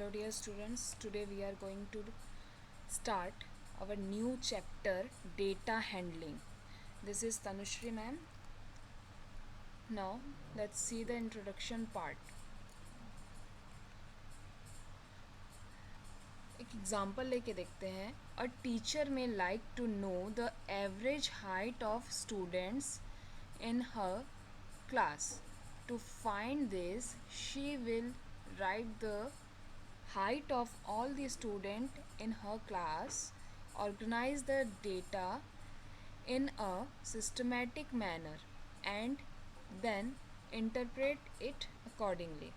Hello dear students, today we are going to start our new chapter, data handling. This is Tanushri ma'am. Now let's see the introduction part. एक example लेके देखते हैं. A teacher may like to know the average height of students in her class. To find this, she will write the height of all the students in her class, organize the data in a systematic manner, and then interpret it accordingly.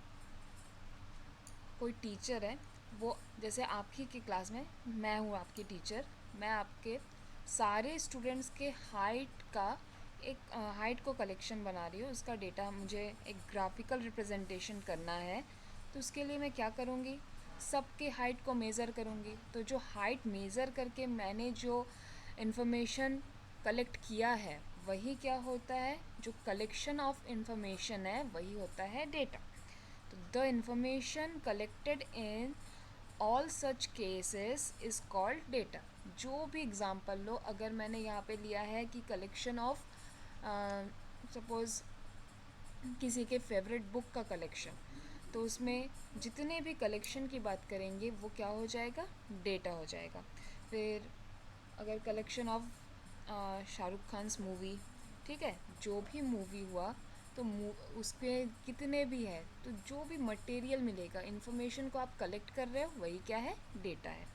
कोई teacher है, वो जैसे आपकी की class में मैं हूँ आपकी टीचर, मैं आपके सारे स्टूडेंट्स के हाइट का एक हाइट को कलेक्शन बना रही हूँ. उसका डेटा मुझे एक ग्राफिकल रिप्रेजेंटेशन करना है. तो उसके लिए मैं क्या करूँगी, सबके हाइट को मेज़र करूँगी. तो जो हाइट मेज़र करके मैंने जो इन्फॉर्मेशन कलेक्ट किया है वही क्या होता है, जो कलेक्शन ऑफ इंफॉर्मेशन है वही होता है डेटा. तो the information collected in all such cases is called data. जो भी एग्ज़ाम्पल लो, अगर मैंने यहाँ पे लिया है कि कलेक्शन ऑफ सपोज़ किसी के फेवरेट बुक का कलेक्शन, तो उसमें जितने भी कलेक्शन की बात करेंगे वो क्या हो जाएगा, डेटा हो जाएगा. फिर अगर collection of Shahrukh Khan's movie, ठीक है, जो भी मूवी हुआ तो उसके कितने भी है, तो जो भी मटेरियल मिलेगा, इन्फॉर्मेशन को आप कलेक्ट कर रहे हो वही क्या है, डेटा है.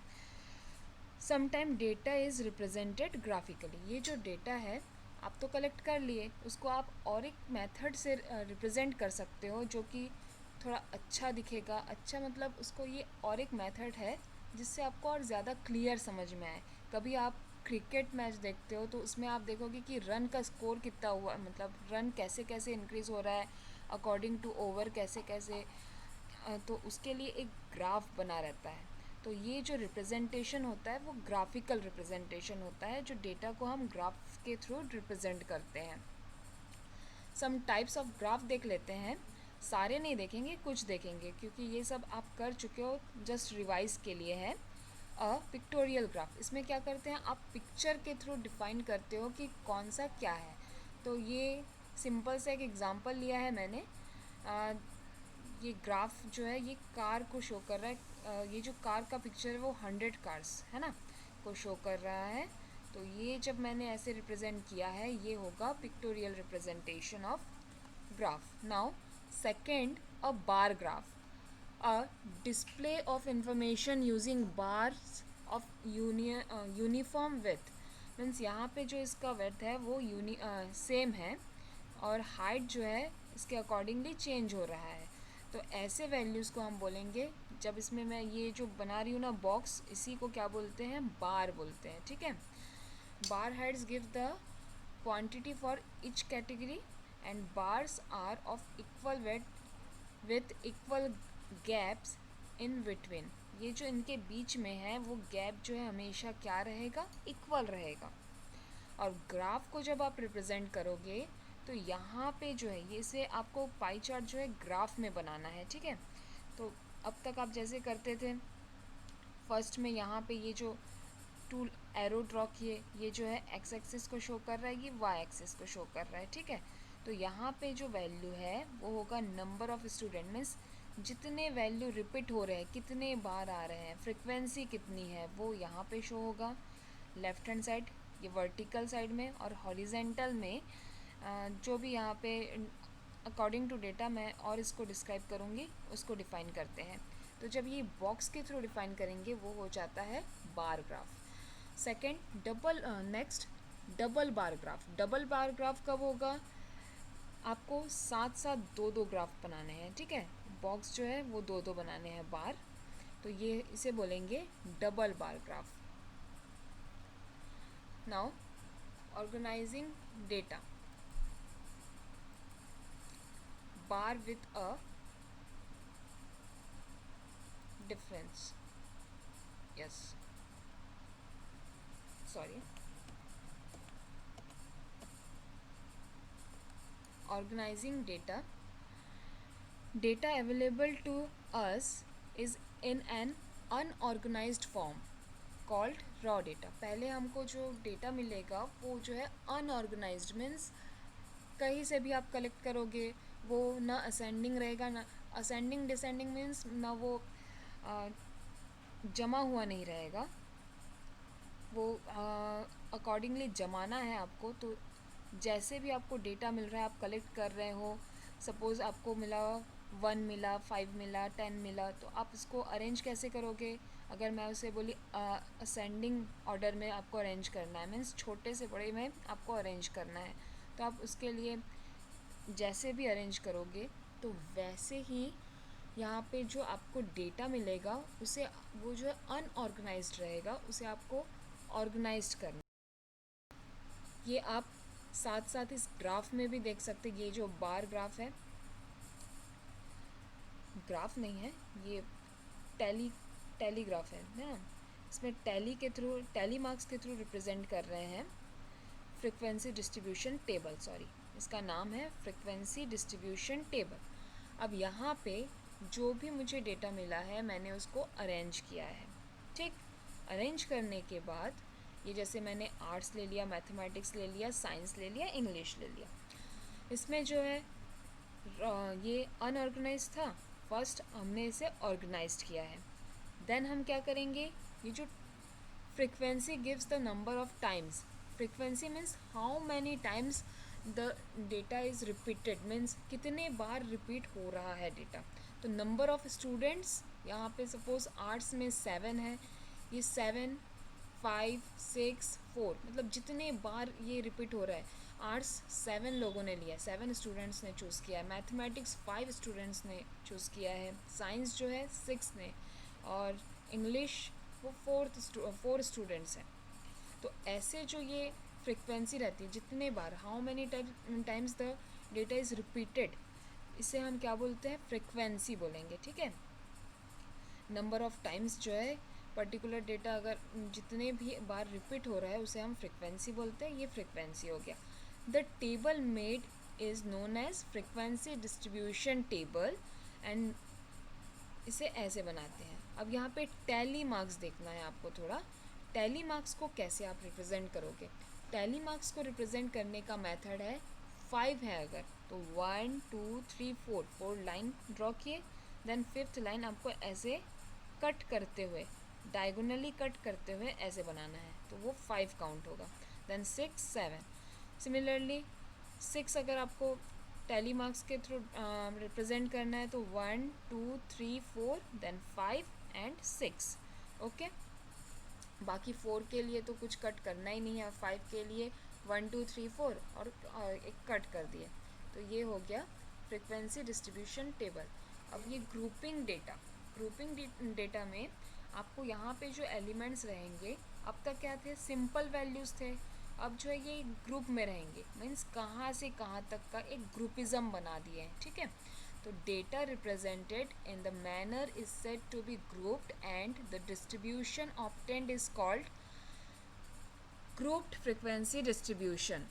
Sometime data is represented graphically. ये जो डेटा है आप तो कलेक्ट कर लिए, उसको आप और एक मेथड से रिप्रेजेंट कर सकते हो जो कि थोड़ा अच्छा दिखेगा. अच्छा मतलब उसको ये और एक मेथड है जिससे आपको और ज़्यादा क्लियर समझ में आए. कभी आप क्रिकेट मैच देखते हो तो उसमें आप देखोगे कि रन का स्कोर कितना हुआ, मतलब रन कैसे कैसे इंक्रीज़ हो रहा है अकॉर्डिंग टू ओवर, कैसे कैसे. तो उसके लिए एक ग्राफ बना रहता है. तो ये जो रिप्रेजेंटेशन होता है वो ग्राफिकल रिप्रेजेंटेशन होता है, जो डेटा को हम ग्राफ के थ्रू रिप्रेजेंट करते हैं. सम टाइप्स ऑफ ग्राफ देख लेते हैं. सारे नहीं देखेंगे, कुछ देखेंगे क्योंकि ये सब आप कर चुके हो, जस्ट रिवाइज के लिए है. पिक्टोरियल ग्राफ, इसमें क्या करते हैं, आप पिक्चर के थ्रू डिफाइन करते हो कि कौन सा क्या है. तो ये सिंपल सा एक एग्जांपल लिया है मैंने. ये ग्राफ जो है ये कार को शो कर रहा है. ये जो कार का पिक्चर है वो 100 कार्स है ना, को शो कर रहा है. तो ये जब मैंने ऐसे रिप्रेजेंट किया है, ये होगा pictorial representation of graph. Now second, a bar graph, a display of information using bars of uniform with. Means यहाँ पे जो इसका विड्थ है वो सेम है और हाइट जो है इसके अकॉर्डिंगली चेंज हो रहा है. तो ऐसे वैल्यूज़ को हम बोलेंगे. जब इसमें मैं ये जो बना रही हूँ ना बॉक्स, इसी को क्या बोलते हैं, बार बोलते हैं. ठीक है, bar heads give the quantity for each category and bars are of equal width with equal gaps in between. ये जो इनके बीच में है वो गैप जो है हमेशा क्या रहेगा, इक्वल रहेगा. और ग्राफ को जब आप रिप्रेजेंट करोगे तो यहाँ पे जो है ये इसे आपको पाई चार्ट जो है ग्राफ में बनाना है. ठीक है, तो अब तक आप जैसे करते थे, फर्स्ट में यहाँ पे ये जो टू एरो ड्रॉ किए, ये जो है एक्स एक्सिस को शो कर रहा है, ये वाई एक्सिस को शो कर रहा है. ठीक है, तो यहाँ पे जो वैल्यू है वो होगा नंबर ऑफ़ स्टूडेंट, मीन्स जितने वैल्यू रिपीट हो रहे हैं, कितने बार आ रहे हैं, फ्रिक्वेंसी कितनी है, वो यहाँ पे शो होगा लेफ़्ट हैंड साइड, ये वर्टिकल साइड में. और हॉरिजेंटल में जो भी यहाँ पे अकॉर्डिंग टू डेटा मैं और इसको डिस्क्राइब करूँगी, उसको डिफ़ाइन करते हैं. तो जब ये बॉक्स के थ्रू डिफ़ाइन करेंगे वो हो जाता है bar graph. Second, next double bar graph. Double bar graph कब होगा, आपको साथ साथ दो दो ग्राफ बनाने हैं. ठीक है, बॉक्स जो है वो दो दो बनाने हैं बार, तो ये इसे बोलेंगे double bar graph. Now organising data, bar with a difference, yes, sorry, organizing data available to us is in an unorganised form called raw data. पहले हमको जो डेटा मिलेगा वो जो है अनऑर्गेनाइज्ड, मीन्स कहीं से भी आप कलेक्ट करोगे वो ना असेंडिंग रहेगा, ना असेंडिंग डिसेंडिंग, मीन्स ना वो जमा हुआ नहीं रहेगा, वो अकॉर्डिंगली जमाना है आपको। तो जैसे भी आपको डेटा मिल रहा है आप कलेक्ट कर रहे हो, सपोज़ आपको मिला 1 मिला, 5 मिला, 10 मिला, तो आप इसको अरेंज कैसे करोगे? अगर मैं उसे बोली असेंडिंग ऑर्डर में आपको अरेंज करना है, मीन्स छोटे से बड़े में आपको अरेंज करना है, तो आप उसके लिए जैसे भी अरेंज करोगे तो वैसे ही यहाँ पे जो आपको डेटा मिलेगा उसे, वो जो है अनऑर्गेनाइज्ड रहेगा, उसे आपको ऑर्गेनाइज्ड करना। ये आप साथ साथ इस ग्राफ में भी देख सकते हैं। ये जो बार ग्राफ है, ग्राफ नहीं है ये टेलीग्राफ है ना, इसमें टैली के थ्रू, टैली मार्क्स के थ्रू रिप्रेजेंट कर रहे हैं फ्रीक्वेंसी डिस्ट्रीब्यूशन टेबल, सॉरी इसका नाम है फ्रीक्वेंसी डिस्ट्रीब्यूशन टेबल। अब यहाँ पे जो भी मुझे डेटा मिला है मैंने उसको अरेंज किया है, ठीक। अरेंज करने के बाद ये जैसे मैंने आर्ट्स ले लिया, मैथमेटिक्स ले लिया, साइंस ले लिया, इंग्लिश ले लिया, इसमें जो है ये अनऑर्गेनाइज था, फर्स्ट हमने इसे ऑर्गेनाइज्ड किया है। देन हम क्या करेंगे, ये जो frequency gives the number of times, frequency means how many times the data is repeated, means कितने बार रिपीट हो रहा है डेटा। तो नंबर ऑफ स्टूडेंट्स, यहाँ पे सपोज आर्ट्स में 7 है, ये 7, 5, 6, 4, मतलब जितने बार ये रिपीट हो रहा है। आर्ट्स 7 लोगों ने लिया, 7 स्टूडेंट्स ने चूज़ किया है, मैथमेटिक्स 5 स्टूडेंट्स ने चूज़ किया है, साइंस जो है 6 ने, और इंग्लिश वो 4 स्टूडेंट्स हैं। तो ऐसे जो ये फ्रिक्वेंसी रहती है, जितने बार, how many times the data is repeated, इसे हम क्या बोलते हैं, फ्रिक्वेंसी बोलेंगे, ठीक है। नंबर ऑफ टाइम्स जो है पर्टिकुलर डेटा अगर जितने भी बार रिपीट हो रहा है उसे हम फ्रिक्वेंसी बोलते हैं, ये फ्रिक्वेंसी हो गया। The table made is known as frequency distribution table, and इसे ऐसे बनाते हैं। अब यहाँ पे टैली मार्क्स देखना है आपको थोड़ा, टैली मार्क्स को कैसे आप रिप्रेजेंट करोगे। टैली मार्क्स को रिप्रेजेंट करने का मेथड है 5 है अगर, तो 1 2 3 4 लाइन ड्रॉ किए, देन 5th लाइन आपको ऐसे कट करते हुए, डायगोनली कट करते हुए ऐसे बनाना है, तो वो 5 काउंट होगा। देन 6 7, सिमिलरली 6 अगर आपको टैली मार्क्स के थ्रू रिप्रेजेंट करना है तो 1 2 3 4 देन 5 एंड 6, ओके। बाकी 4 के लिए तो कुछ कट करना ही नहीं है, 5 के लिए 1 2 3 4 और एक कट कर दिए, तो ये हो गया फ्रिक्वेंसी डिस्ट्रीब्यूशन टेबल। अब ये ग्रुपिंग डेटा, ग्रुपिंग डेटा में आपको यहाँ पे जो एलिमेंट्स रहेंगे, अब तक क्या थे, सिंपल वैल्यूज़ थे, अब जो है ये ग्रुप में रहेंगे, मीन्स कहाँ से कहाँ तक का एक ग्रुपिज़म बना दिए हैं, ठीक है। तो data represented in the manner is said to be grouped and the distribution obtained is called grouped frequency distribution.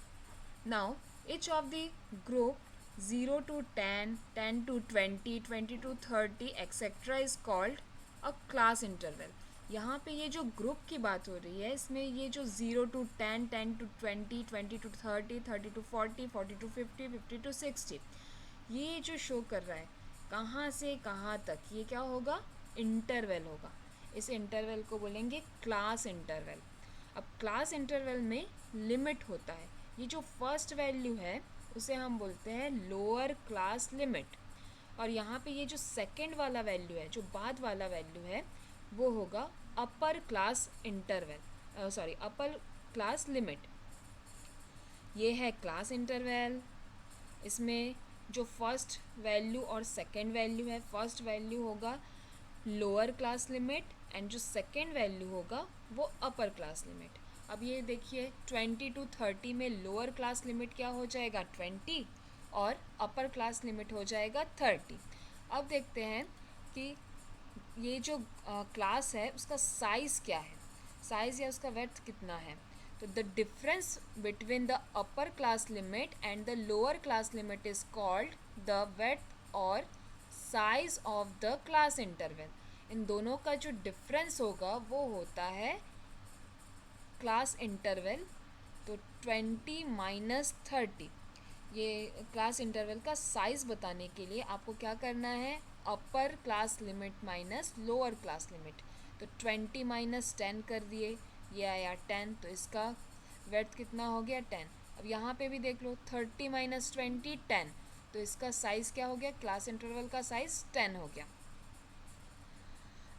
Now, each of the group 0 to 10, 10 to 20, 20 to 30, etc. is called a class interval. यहाँ पे ये जो group की बात हो रही है, इसमें ये जो 0 to 10, 10 to 20, 20 to 30, 30 to 40, 40 to 50, 50 to 60, ये जो शो कर रहा है कहाँ से कहाँ तक, ये क्या होगा, इंटरवल होगा। इस इंटरवल को बोलेंगे क्लास इंटरवल। अब क्लास इंटरवल में लिमिट होता है, ये जो फर्स्ट वैल्यू है उसे हम बोलते हैं लोअर क्लास लिमिट, और यहाँ पे ये जो सेकंड वाला वैल्यू है, जो बाद वाला वैल्यू है, वो होगा अपर क्लास इंटरवल, सॉरी अपर क्लास लिमिट। ये है क्लास इंटरवल। इसमें जो फर्स्ट वैल्यू और सेकंड वैल्यू है, फर्स्ट वैल्यू होगा लोअर क्लास लिमिट एंड जो सेकंड वैल्यू होगा वो अपर क्लास लिमिट। अब ये देखिए 20 to 30 में लोअर क्लास लिमिट क्या हो जाएगा, 20, और अपर क्लास लिमिट हो जाएगा 30। अब देखते हैं कि ये जो क्लास है उसका साइज़ क्या है, साइज़ या उसका वर्थ कितना है। तो the difference between the upper class limit and the lower class limit is called the width और size of the class interval. इन दोनों का जो डिफरेंस होगा वो होता है क्लास इंटरवल। तो 20 माइनस 30, ये क्लास इंटरवल का साइज़ बताने के लिए आपको क्या करना है, अपर class limit minus lower class limit. तो 20 माइनस 10 कर दिए, ये आया 10, तो इसका वर्थ कितना हो गया 10। अब यहाँ पे भी देख लो 30 माइनस 20 10, तो इसका साइज़ क्या हो गया, क्लास इंटरवल का साइज़ 10 हो गया।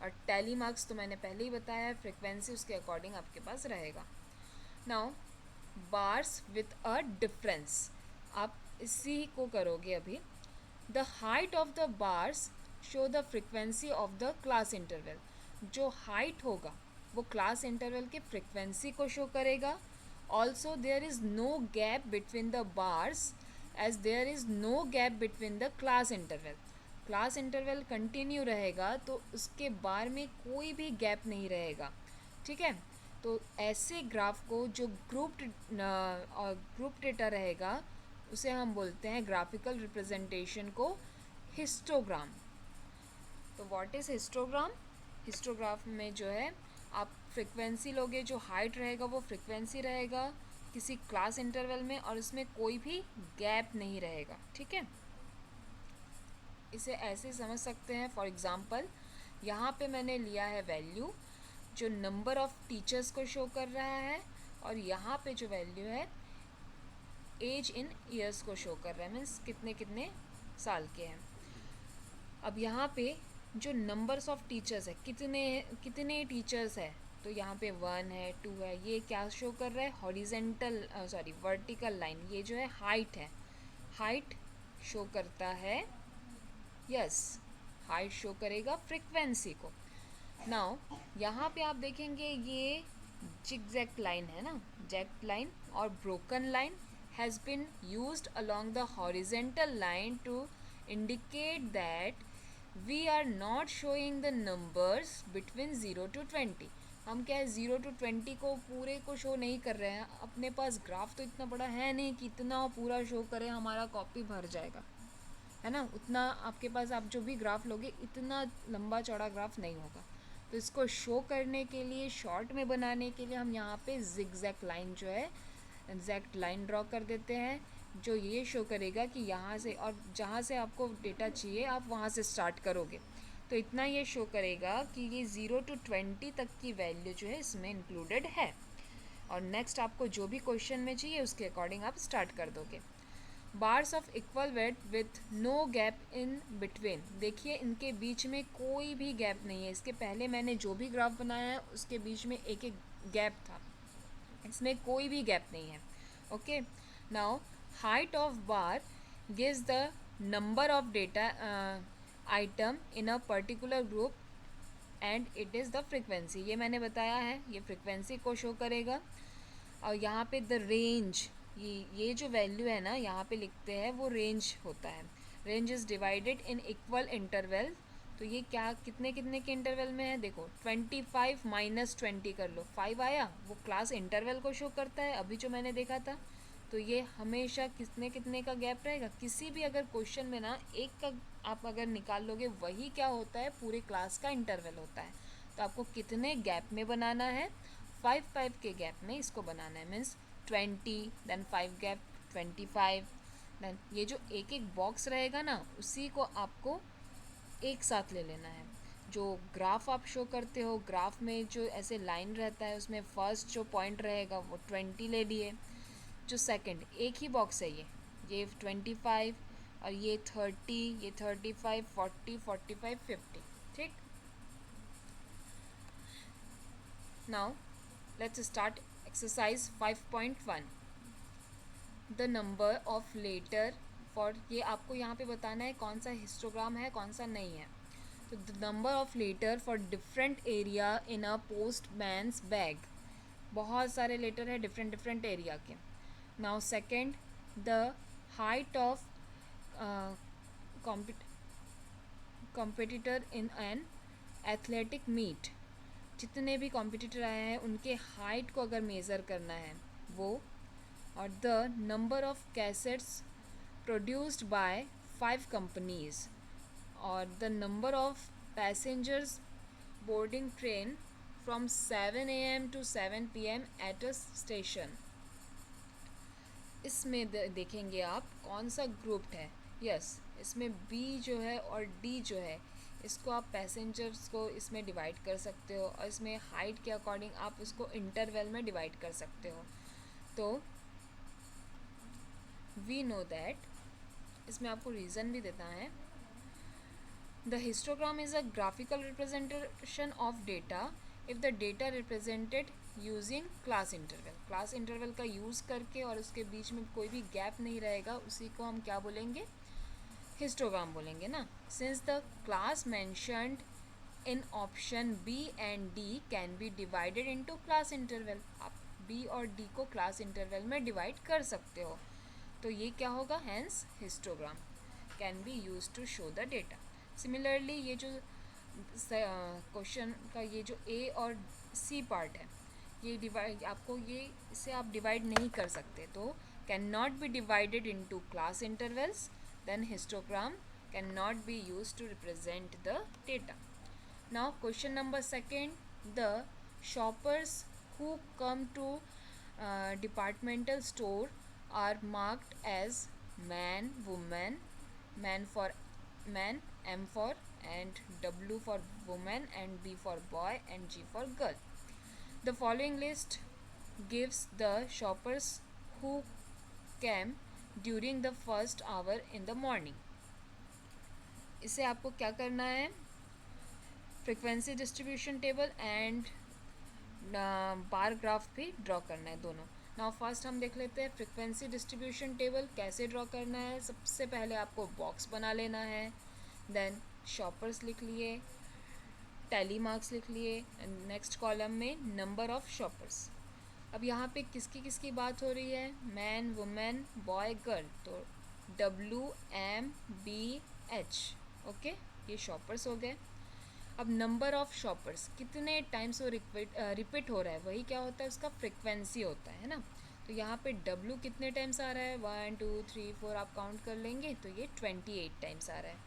और टैली मार्क्स तो मैंने पहले ही बताया है, फ्रिक्वेंसी उसके अकॉर्डिंग आपके पास रहेगा। Now bars with a difference, आप इसी को करोगे अभी। The height of the bars show the frequency of the class interval. जो हाइट होगा वो क्लास इंटरवल के फ्रिक्वेंसी को शो करेगा। Also there is no gap between the bars as there is no gap between the class interval. Class interval continue रहेगा तो उसके बार में कोई भी गैप नहीं रहेगा, ठीक है। तो ऐसे ग्राफ को जो ग्रुप डेटा रहेगा उसे हम बोलते हैं, ग्राफिकल रिप्रेजेंटेशन को, हिस्टोग्राम। तो व्हाट इज़ हिस्टोग्राम? हिस्टोग्राफ में जो है आप फ्रिक्वेंसी लोगे, जो हाइट रहेगा वो फ्रिक्वेंसी रहेगा किसी क्लास इंटरवल में, और इसमें कोई भी गैप नहीं रहेगा, ठीक है। इसे ऐसे समझ सकते हैं, फॉर एग्ज़ाम्पल यहाँ पे मैंने लिया है वैल्यू जो नंबर ऑफ़ टीचर्स को शो कर रहा है, और यहाँ पे जो वैल्यू है एज इन ईयर्स को शो कर रहा है, मीन्स कितने कितने साल के हैं। अब यहाँ पे जो नंबर्स ऑफ़ टीचर्स है, कितने कितने टीचर्स है, तो यहाँ पे 1 है 2 है, ये क्या शो कर रहा है, हॉरिजेंटल वर्टिकल लाइन, ये जो है हाइट है, हाइट शो करता है, यस, हाइट शो करेगा फ्रिक्वेंसी को। नाउ यहाँ पे आप देखेंगे ये जिगजैग लाइन है ना, जैक्ट लाइन और broken line has been used along the horizontal line to indicate that we are not showing the numbers between 0 to 20। हम क्या है 0 to 20 को पूरे को शो नहीं कर रहे हैं, अपने पास ग्राफ तो इतना बड़ा है नहीं कि इतना पूरा शो करें, हमारा कॉपी भर जाएगा, है ना। उतना आपके पास आप जो भी ग्राफ लोगे इतना लंबा चौड़ा ग्राफ नहीं होगा। तो इसको शो करने के लिए, शॉर्ट में बनाने के लिए हम यहाँ पे जिगजैग लाइन जो है, एग्जैक्ट लाइन ड्रॉ कर देते हैं, जो ये शो करेगा कि यहाँ से, और जहाँ से आपको डेटा चाहिए आप वहाँ से स्टार्ट करोगे, तो इतना ये शो करेगा कि ये 0 to 20 तक की वैल्यू जो है इसमें इंक्लूडेड है। और नेक्स्ट आपको जो भी क्वेश्चन में चाहिए उसके अकॉर्डिंग आप स्टार्ट कर दोगे। Bars of equal width with no gap in between, देखिए इनके बीच में कोई भी गैप नहीं है। इसके पहले मैंने जो भी ग्राफ बनाया है उसके बीच में एक एक गैप था, इसमें कोई भी गैप नहीं है, okay. Now height of bar gives the number of data item in a particular group and it is the frequency, ये मैंने बताया है, ये फ्रिक्वेंसी को शो करेगा। और यहाँ पे द रेंज, ये जो वैल्यू है ना यहाँ पे लिखते हैं वो रेंज होता है। Range is divided in equal interval, तो ये क्या कितने कितने के इंटरवल में है, देखो 25 माइनस 20 कर लो, 5 आया, वो क्लास इंटरवल को शो करता है अभी जो मैंने देखा था। तो ये हमेशा कितने कितने का गैप रहेगा, किसी भी अगर क्वेश्चन में ना एक का आप अगर निकाल लोगे वही क्या होता है, पूरे क्लास का इंटरवल होता है। तो आपको कितने गैप में बनाना है, 5 के गैप में इसको बनाना है, मीन्स 20 देन 5 गैप 25, देन ये जो एक एक बॉक्स रहेगा ना उसी को आपको एक साथ ले लेना है। जो ग्राफ आप शो करते हो, ग्राफ में जो ऐसे लाइन रहता है उसमें फर्स्ट जो पॉइंट रहेगा वो 20 ले लिए, जो सेकंड एक ही बॉक्स है ये 25, और ये 30, ये 35, 40, 45, 50, ठीक। Now let's start exercise 5.1, the number of letter for, ये आपको यहाँ पे बताना है कौन सा हिस्टोग्राम है कौन सा नहीं है। तो the number of letter for different area in a postman's bag, बहुत सारे लेटर है डिफरेंट डिफरेंट एरिया के। Now second, the height of competitor in an athletic meet, जितने भी कॉम्पिटिटर आए हैं उनके हाइट को अगर मेज़र करना है वो। और the number of cassettes produced by 5 companies, और the number of passengers boarding train from 7 a.m. to 7 p.m. at a station. इसमें देखेंगे आप कौन सा ग्रुप है. यस, इसमें बी जो है और डी जो है, इसको आप पैसेंजर्स को इसमें डिवाइड कर सकते हो, और इसमें हाइट के अकॉर्डिंग आप उसको इंटरवल में डिवाइड कर सकते हो. तो वी नो दैट, इसमें आपको रीज़न भी देता है. The histogram is a graphical representation of data if the data represented using class interval. Class interval का यूज़ करके और उसके बीच में कोई भी गैप नहीं रहेगा, उसी को हम क्या बोलेंगे, हिस्टोग्राम बोलेंगे ना. Since the class mentioned in option B and D can be divided into class interval. आप बी और डी को क्लास इंटरवल में डिवाइड कर सकते हो, तो ये क्या होगा, hence histogram can be use to show the data. Similarly ये जो क्वेश्चन का ये जो ए और सी पार्ट है, ये डिवाइड आपको ये इसे आप डिवाइड नहीं कर सकते, तो can not be divided into class intervals, then histogram cannot be used to represent the data. Now question number second, the shoppers who come to departmental store are marked as man, woman, man for man, M for, and W for woman, and B for boy, and G for girl. The following list gives the shoppers who came during the first hour in the morning. इसे आपको क्या करना है, frequency distribution table and bar graph भी draw करना है दोनों. Now first हम देख लेते हैं फ्रिक्वेंसी डिस्ट्रीब्यूशन टेबल कैसे ड्रॉ करना है. सबसे पहले आपको बॉक्स बना लेना है, देन शॉपर्स लिख लिए, टैली मार्क्स लिख लिए, एंड नेक्स्ट कॉलम में नंबर ऑफ शॉपर्स. अब यहाँ पे किसकी किसकी बात हो रही है, मैन, वुमेन, बॉय, गर्ल, तो WMBH. ओके, ये शॉपर्स हो गए. अब नंबर ऑफ शॉपर्स कितने टाइम्स वो रिपीट हो रहा है, वही क्या होता है, उसका फ्रिक्वेंसी होता है ना. तो यहाँ पे W कितने टाइम्स आ रहा है, 1 2 3 4 आप काउंट कर लेंगे तो ये 28 टाइम्स आ रहा है.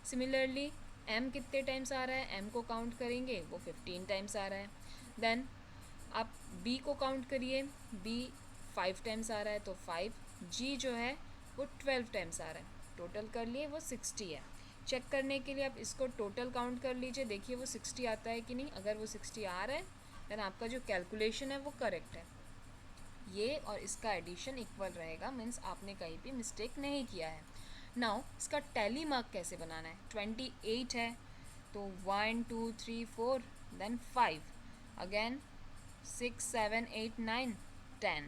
सिमिलरली M कितने टाइम्स आ रहा है, M को काउंट करेंगे वो 15 टाइम्स आ रहा है. देन आप B को काउंट करिए, B 5 टाइम्स आ रहा है तो 5. G जो है वो 12 टाइम्स आ रहा है, टोटल कर लिए वो 60 है. चेक करने के लिए आप इसको टोटल काउंट कर लीजिए, देखिए वो 60 आता है कि नहीं. अगर वो 60 आ रहा है देन आपका जो कैलकुलेशन है वो करेक्ट है. ये और इसका एडिशन इक्वल रहेगा, मीन्स आपने कहीं भी मिस्टेक नहीं किया है. नाउ इसका टैली मार्क कैसे बनाना है, 28 है तो 1 2 3 4 देन 5, अगेन 6 7 8 9 10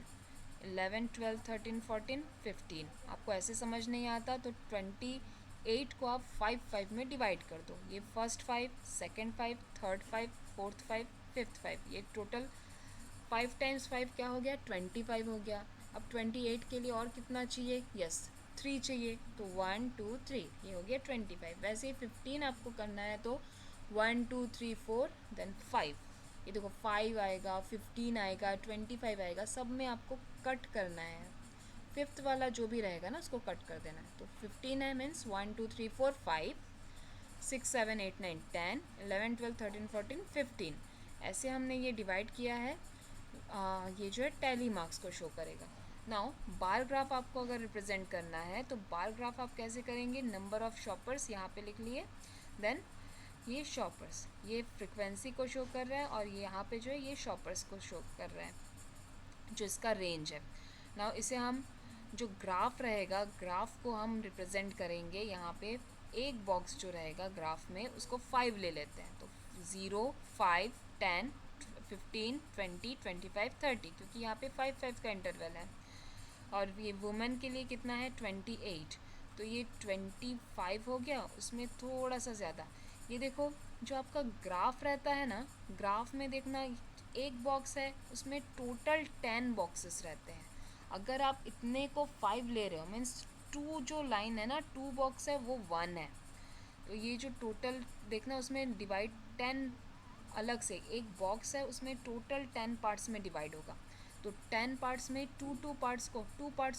11 12 13 14 15. आपको ऐसे समझ नहीं आता तो 28 को आप 5 5 में डिवाइड कर दो. ये first 5, second 5, third 5, fourth 5, fifth 5, ये टोटल 5 टाइम्स 5 क्या हो गया, 25 हो गया. अब 28 के लिए और कितना चाहिए, यस 3 चाहिए, तो 1 2 3 ये हो गया 25. वैसे ही 15 आपको करना है तो 1 2 3 4 देन 5. ये देखो 5 आएगा, 15 आएगा, 25 आएगा, सब में आपको कट करना है. फिफ्थ वाला जो भी रहेगा ना उसको कट कर देना है. तो 15 है मीन्स 1 2 3 4 5, 6 7 8 9 10 11 12 13 14 15. ऐसे हमने ये डिवाइड किया है. ये जो है टैली मार्क्स को शो करेगा. नाउ बार ग्राफ आपको अगर रिप्रेजेंट करना है तो बार ग्राफ आप कैसे करेंगे, नंबर ऑफ शॉपर्स यहाँ पे लिख लिए, देन ये शॉपर्स ये फ्रिक्वेंसी को शो कर रहा है, और ये यहाँ पे जो है ये शॉपर्स को शो कर रहा है जो इसका रेंज है. नाउ इसे हम जो ग्राफ रहेगा, ग्राफ को हम रिप्रेजेंट करेंगे. यहाँ पे एक बॉक्स जो रहेगा ग्राफ में उसको 5 ले लेते हैं, तो 0 5 10 15 20 25 30, क्योंकि यहाँ पे 5 5 का इंटरवल है. और ये वुमेन के लिए कितना है 28, तो ये 25 हो गया, उसमें थोड़ा सा ज़्यादा. ये देखो जो आपका ग्राफ रहता है ना, ग्राफ में देखना एक बॉक्स है उसमें टोटल 10 बॉक्सेस रहते हैं. अगर आप इतने को 5 ले रहे हो मीन्स 2 जो लाइन है ना 2 बॉक्स है वो 1 है. तो ये जो टोटल देखना उसमें डिवाइड 10 अलग से एक बॉक्स है उसमें टोटल 10 पार्ट्स में डिवाइड होगा. तो 10 पार्ट्स में 2 पार्ट्स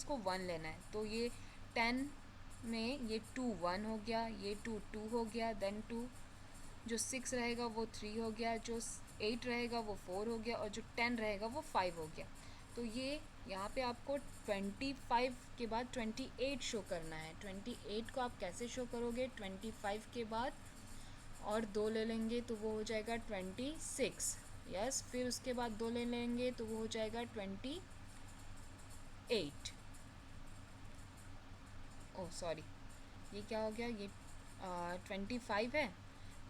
को 1 लेना है. तो ये 10 में ये 2 1 हो गया, ये 2 2 हो गया, देन 2 जो 6 रहेगा वो 3 हो गया, जो 8 रहेगा वो 4 हो गया, और जो 10 रहेगा वो 5 हो गया। तो ये यहाँ पे आपको 25 के बाद 28 शो करना है। 28 को आप कैसे शो करोगे? 25 के बाद और 2 ले लेंगे तो वो हो जाएगा 26। यस, फिर उसके बाद 2 ले लेंगे तो वो हो जाएगा 28। ओह सॉरी, ये क्या हो गया? ये 25 है,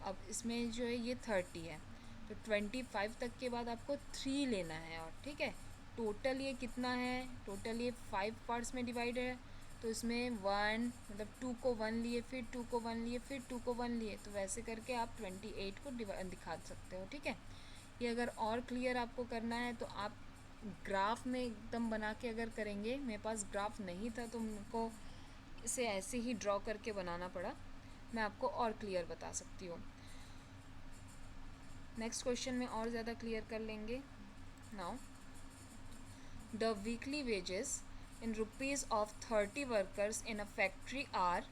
अब इसमें जो है ये 30 है। तो 25 तक के बाद आपको 3 लेना है, और ठीक है। टोटल ये कितना है? टोटल ये 5 पार्ट्स में डिवाइड है, तो इसमें 1 मतलब 2 को 1 लिए, फिर 2 को 1 लिए, फिर 2 को 1 लिए, तो वैसे करके आप 28 को दिखा सकते हो, ठीक है। ये अगर और क्लियर आपको करना है तो आप ग्राफ में एकदम बना के अगर करेंगे, मेरे पास ग्राफ नहीं था तो मुझको इसे ऐसे ही ड्रॉ करके बनाना पड़ा, मैं आपको और क्लियर बता सकती हूँ। नेक्स्ट क्वेश्चन में और ज़्यादा क्लियर कर लेंगे। Now the weekly wages in rupees of 30 workers in a factory are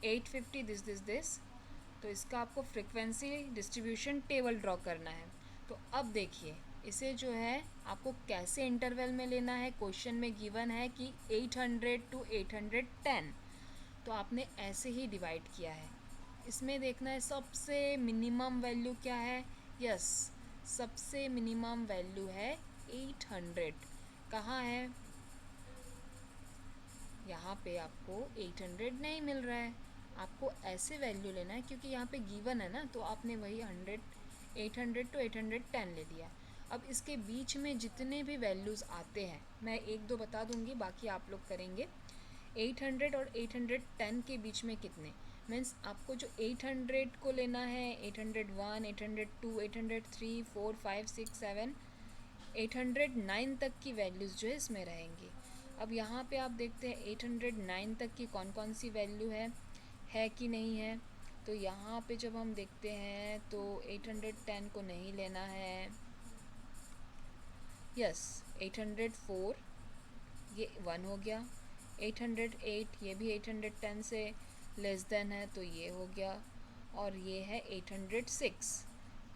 850 this. तो इसका आपको फ्रिक्वेंसी डिस्ट्रीब्यूशन टेबल ड्रॉ करना है। तो अब देखिए, इसे जो है आपको कैसे इंटरवल में लेना है। क्वेश्चन में गिवन है कि 800 टू 810, तो आपने ऐसे ही डिवाइड किया है। इसमें देखना है सबसे मिनिमम वैल्यू क्या है। यस, सबसे मिनिमम वैल्यू है 800। कहाँ है? यहाँ पे आपको 800 नहीं मिल रहा है, आपको ऐसे वैल्यू लेना है, क्योंकि यहाँ पे गिवन है ना, तो आपने वही 800 टू 810 ले लिया। अब इसके बीच में जितने भी वैल्यूज़ आते हैं, मैं एक दो बता दूंगी, बाकी आप लोग करेंगे। 800 और 810 के बीच में कितने, मीन्स आपको जो 800 को लेना है, 801, 802, 803, 4, 5, 6, 7, 809 तक की वैल्यूज़ जो है इसमें रहेंगी। अब यहाँ पे आप देखते हैं 809 तक की कौन कौन सी वैल्यू है कि नहीं है। तो यहाँ पे जब हम देखते हैं तो 810 को नहीं लेना है। यस, 804 ये 1 हो गया। 808 ये भी 810 से लेस देन है, तो ये हो गया। और ये है 806,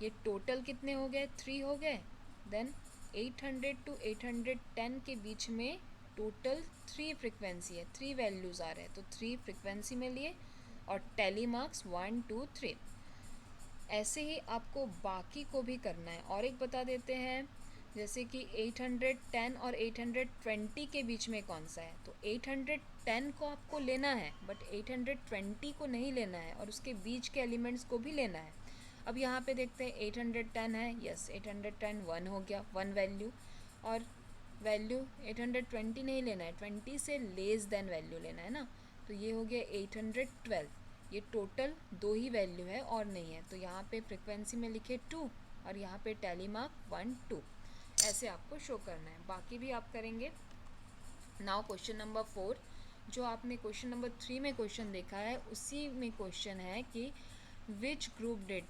ये टोटल कितने हो गए? 3 हो गए। देन 800 टू 810 के बीच में टोटल 3 फ्रिक्वेंसी है, 3 वैल्यूज़ आ रहे हैं, तो 3 फ्रिक्वेंसी में लिए, और टैली मार्क्स 1 2 3। ऐसे ही आपको बाकी को भी करना है। और एक बता देते हैं, जैसे कि 810 और 820 के बीच में कौन सा है। तो 810 को आपको लेना है, बट 820 को नहीं लेना है, और उसके बीच के एलिमेंट्स को भी लेना है। अब यहाँ पे देखते हैं 810 है। यस, 810 1 हो गया, 1 वैल्यू। और वैल्यू 820 नहीं लेना है, 20 से लेस देन वैल्यू लेना है ना। तो ये हो गया 812। ये टोटल 2 ही वैल्यू है और नहीं है, तो यहाँ पे फ्रिक्वेंसी में लिखे 2, और यहाँ पे टैली मार्क 1 2, ऐसे आपको शो करना है। बाकी भी आप करेंगे। नाउ क्वेश्चन नंबर 4, जो आपने क्वेश्चन नंबर 3 में क्वेश्चन देखा है, उसी में क्वेश्चन है कि which group that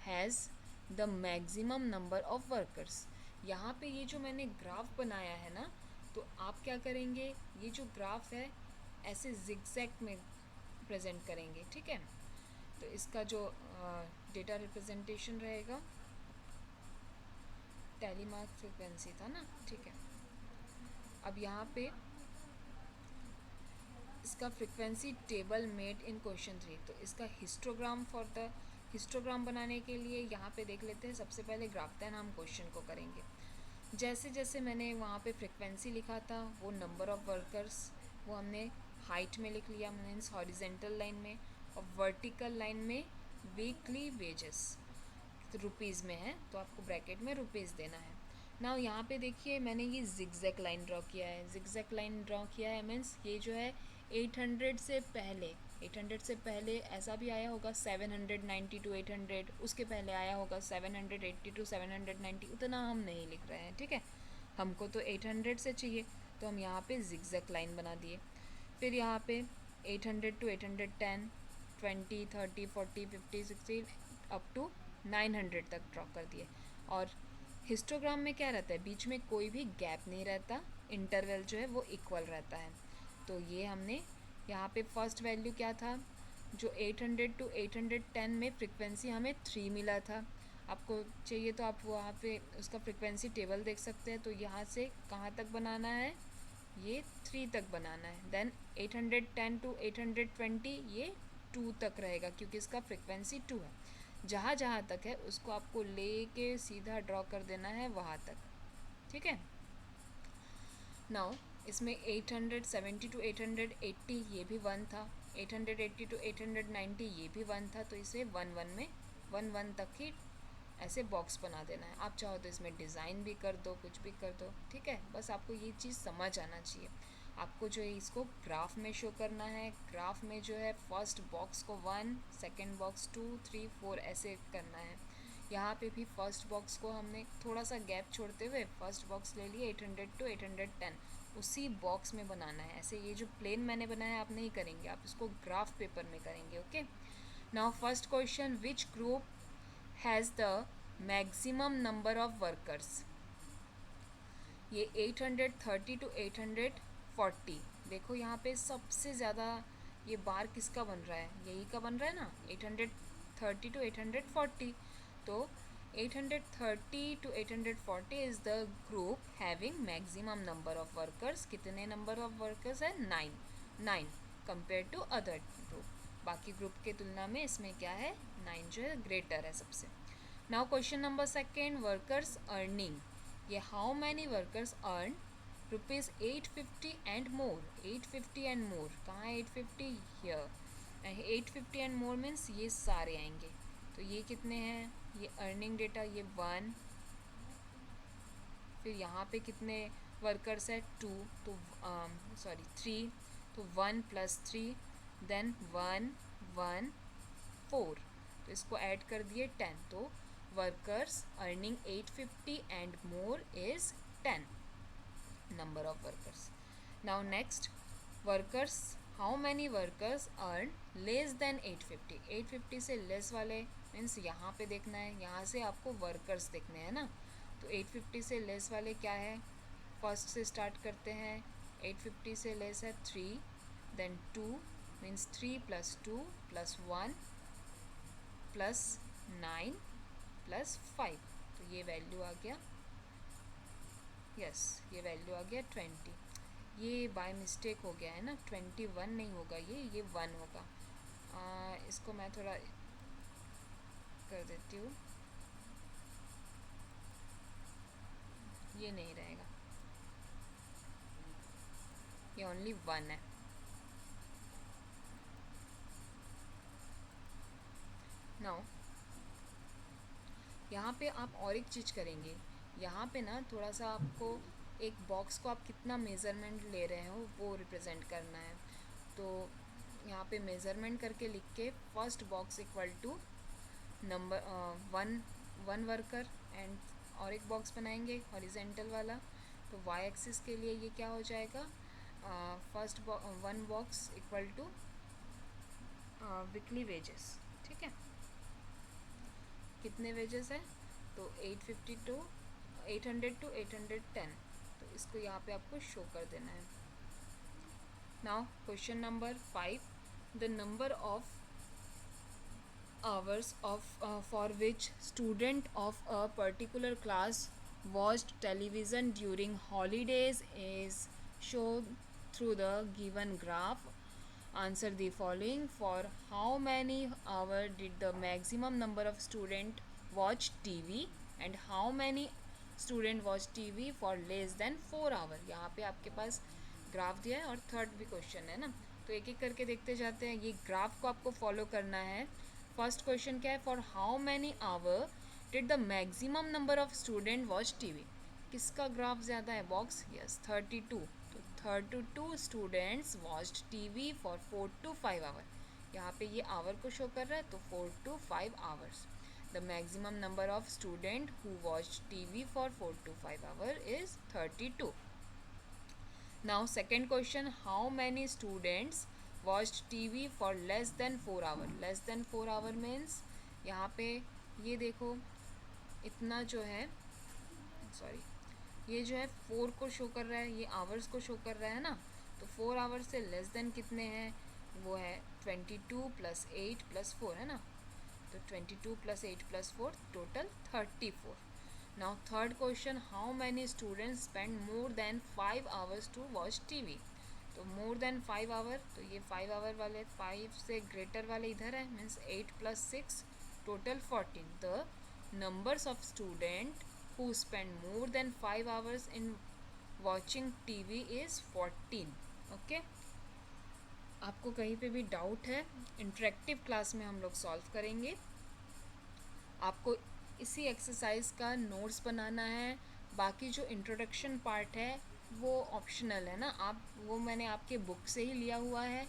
has the maximum number of workers. यहाँ पे ये जो मैंने ग्राफ बनाया है ना, तो आप क्या करेंगे, ये जो ग्राफ है ऐसे जिगजैग में प्रेजेंट करेंगे, ठीक है। तो इसका जो डेटा रिप्रेजेंटेशन रहेगा, टैली मार्क फ्रिक्वेंसी था ना, ठीक है। अब यहाँ पे इसका frequency table made in question 3, तो इसका हिस्टोग्राम फॉर द हिस्टोग्राम बनाने के लिए यहाँ पे देख लेते हैं। सबसे पहले ग्राफ, देन हम क्वेश्चन को करेंगे। जैसे जैसे मैंने वहाँ पे फ्रिक्वेंसी लिखा था, वो नंबर ऑफ़ वर्कर्स वो हमने हाइट में लिख लिया, मीन्स हॉरिजेंटल लाइन में, और वर्टिकल लाइन में वीकली वेजेस तो रुपीज़ में है, तो आपको ब्रैकेट में रुपीज़ देना है। ना यहाँ पे देखिए, मैंने ये जिगजैग लाइन ड्रॉ किया है। जिगजैग लाइन ड्रॉ किया है मीन्स ये जो है 800 से पहले, 800 से पहले ऐसा भी आया होगा 790 टू 800, उसके पहले आया होगा 780 टू 790, उतना हम नहीं लिख रहे हैं, ठीक है। हमको तो 800 से चाहिए, तो हम यहाँ पे जिगजैग लाइन बना दिए। फिर यहाँ पे 800 टू 810, 20, 30, 40, 50, 60 अप टू 900 तक ड्रॉ कर दिए। और हिस्टोग्राम में क्या रहता है, बीच में कोई भी गैप नहीं रहता, इंटरवल जो है वो इक्वल रहता है। तो ये हमने यहाँ पे फर्स्ट वैल्यू क्या था, जो 800 टू 810 में फ्रिक्वेंसी हमें 3 मिला था। आपको चाहिए तो आप वहाँ पे उसका फ्रिक्वेंसी टेबल देख सकते हैं। तो यहाँ से कहाँ तक बनाना है, ये 3 तक बनाना है। देन 810 टू 820 ये 2 तक रहेगा, क्योंकि इसका फ्रिक्वेंसी 2 है। जहाँ जहाँ तक है उसको आपको ले के सीधा ड्रॉ कर देना है वहाँ तक, ठीक है। नाउ इसमें 870 टू 880 ये भी 1 था, 880 टू 890 ये भी 1 था। तो इसे 1 1 में 1 1 तक ही ऐसे बॉक्स बना देना है। आप चाहो तो इसमें डिज़ाइन भी कर दो, कुछ भी कर दो, ठीक है। बस आपको ये चीज़ समझ आना चाहिए। आपको जो है इसको ग्राफ में शो करना है। ग्राफ में जो है फर्स्ट बॉक्स को 1, सेकेंड बॉक्स 2, 3, 4 ऐसे करना है। यहाँ पे भी फर्स्ट बॉक्स को हमने थोड़ा सा गैप छोड़ते हुए फर्स्ट बॉक्स ले लिए 800 टू 810, उसी बॉक्स में बनाना है। ऐसे ये जो प्लेन मैंने बनाया आप नहीं करेंगे, आप इसको ग्राफ पेपर में करेंगे, okay. Now first question, which group has the maximum number of workers. ये 830 टू 840। देखो यहाँ पे सबसे ज़्यादा ये बार किसका बन रहा है, यही का बन रहा है ना, 830 टू 840। तो 830 to 840 is the group having maximum number of workers. कितने नंबर ऑफ वर्कर्स है, 9 कंपेयर टू अदर ग्रुप। बाकी ग्रुप के तुलना में इसमें क्या है, 9 जो है ग्रेटर है सबसे। Now question number second, workers earning. ये how many workers earn rupees 850 and more. 850 and more, कहाँ है 850, हियर। 850 एंड मोर मीन्स ये सारे आएंगे। तो ये कितने हैं, ये अर्निंग डेटा, ये 1। फिर यहाँ पे कितने वर्कर्स है, 2, तो 3, तो 1 + 3, देन 1 1 4, तो इसको ऐड कर दिए 10। तो workers earning 850 and more is 10 number of workers. Now next, workers, how many workers earn less than 850। 850 से लेस वाले मीन्स यहाँ पे देखना है, यहाँ से आपको वर्कर्स देखने हैं ना। तो 850 से लेस वाले क्या है, फर्स्ट से स्टार्ट करते हैं। 850 से लेस है 3, देन 2 मीन्स 3 + 2 + 1 + 9 + 5, तो ये वैल्यू आ गया, यस ये वैल्यू आ गया 20। ये बाय मिस्टेक हो गया है ना, 21 नहीं होगा, ये 1 होगा। इसको मैं थोड़ा कर देती हूँ, ये नहीं रहेगा, ये ओनली 1 है। नाउ यहाँ पे आप और एक चीज़ करेंगे, यहाँ पे ना थोड़ा सा आपको एक बॉक्स को आप कितना मेज़रमेंट ले रहे हो वो रिप्रेजेंट करना है। तो यहाँ पे मेज़रमेंट करके लिख के first box equal to number 1 worker, and और एक बॉक्स बनाएंगे हॉरिजेंटल वाला। तो वाई एक्सिस के लिए ये क्या हो जाएगा, first 1 box equal to weekly wages, ठीक है। कितने वेजेस है, तो 850 टू 800 टू 810, तो इसको यहाँ पे आपको शो कर देना है। Now question number 5, the number of hours of for which student of a particular class watched television during holidays is shown through the given graph. Answer the following. For how many hours did the maximum number of student watch TV, and how many student watch TV for less than 4 hours? यहाँ पे आपके पास graph दिया है और third भी question है ना, तो एक एक करके देखते जाते हैं। ये ग्राफ को आपको फॉलो करना है। फर्स्ट क्वेश्चन क्या है, for how many hour did the maximum number of student watch TV. किसका ग्राफ ज़्यादा है, बॉक्स, यस 32। तो 32 students watched TV for 4 to 5 hour. यहाँ पे ये आवर को शो कर रहा है, तो 4 to 5 hours. The maximum number of student who watch TV for 4 to 5 hour is 32। Now second question, how many students watched TV for less than 4 hour. Less than 4 hour means यहाँ पे ये देखो इतना जो है, सॉरी ये जो है 4 को शो कर रहा है, ये आवर्स को शो कर रहा है ना। तो 4 आवर्स से लेस देन कितने हैं, वो है 22 प्लस 8 प्लस 4 है ना, तो 22 plus 8 plus 4 total 34. Now third question, how many students spend more than 5 hours to watch TV. तो मोर देन 5 आवर, तो ये 5 आवर वाले 5 से ग्रेटर वाले इधर है, means 8 plus 6 total 14. The numbers of student who spend more than 5 hours in watching TV is 14. Okay, आपको कहीं पे भी डाउट है, इंटरेक्टिव क्लास में हम लोग सॉल्व करेंगे. आपको इसी एक्सरसाइज का नोट्स बनाना है. बाकी जो इंट्रोडक्शन पार्ट है वो ऑप्शनल है ना, आप वो मैंने आपके बुक से ही लिया हुआ है,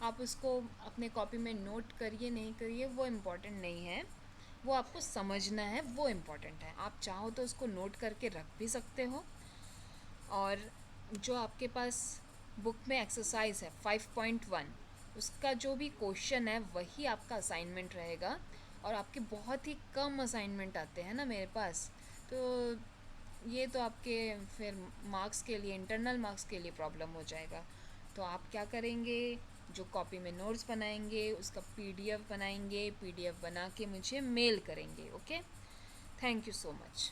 आप उसको अपने कॉपी में नोट करिए नहीं करिए वो इम्पोर्टेंट नहीं है, वो आपको समझना है, वो इम्पोर्टेंट है. आप चाहो तो उसको नोट करके रख भी सकते हो. और जो आपके पास बुक में एक्सरसाइज है 5.1, उसका जो भी क्वेश्चन है वही आपका असाइनमेंट रहेगा. और आपके बहुत ही कम असाइनमेंट आते हैं ना मेरे पास, तो ये तो आपके फिर मार्क्स के लिए, इंटरनल मार्क्स के लिए प्रॉब्लम हो जाएगा. तो आप क्या करेंगे, जो कॉपी में नोट्स बनाएंगे उसका पीडीएफ बनाएंगे, पीडीएफ बना के मुझे मेल करेंगे. Okay, thank you so much.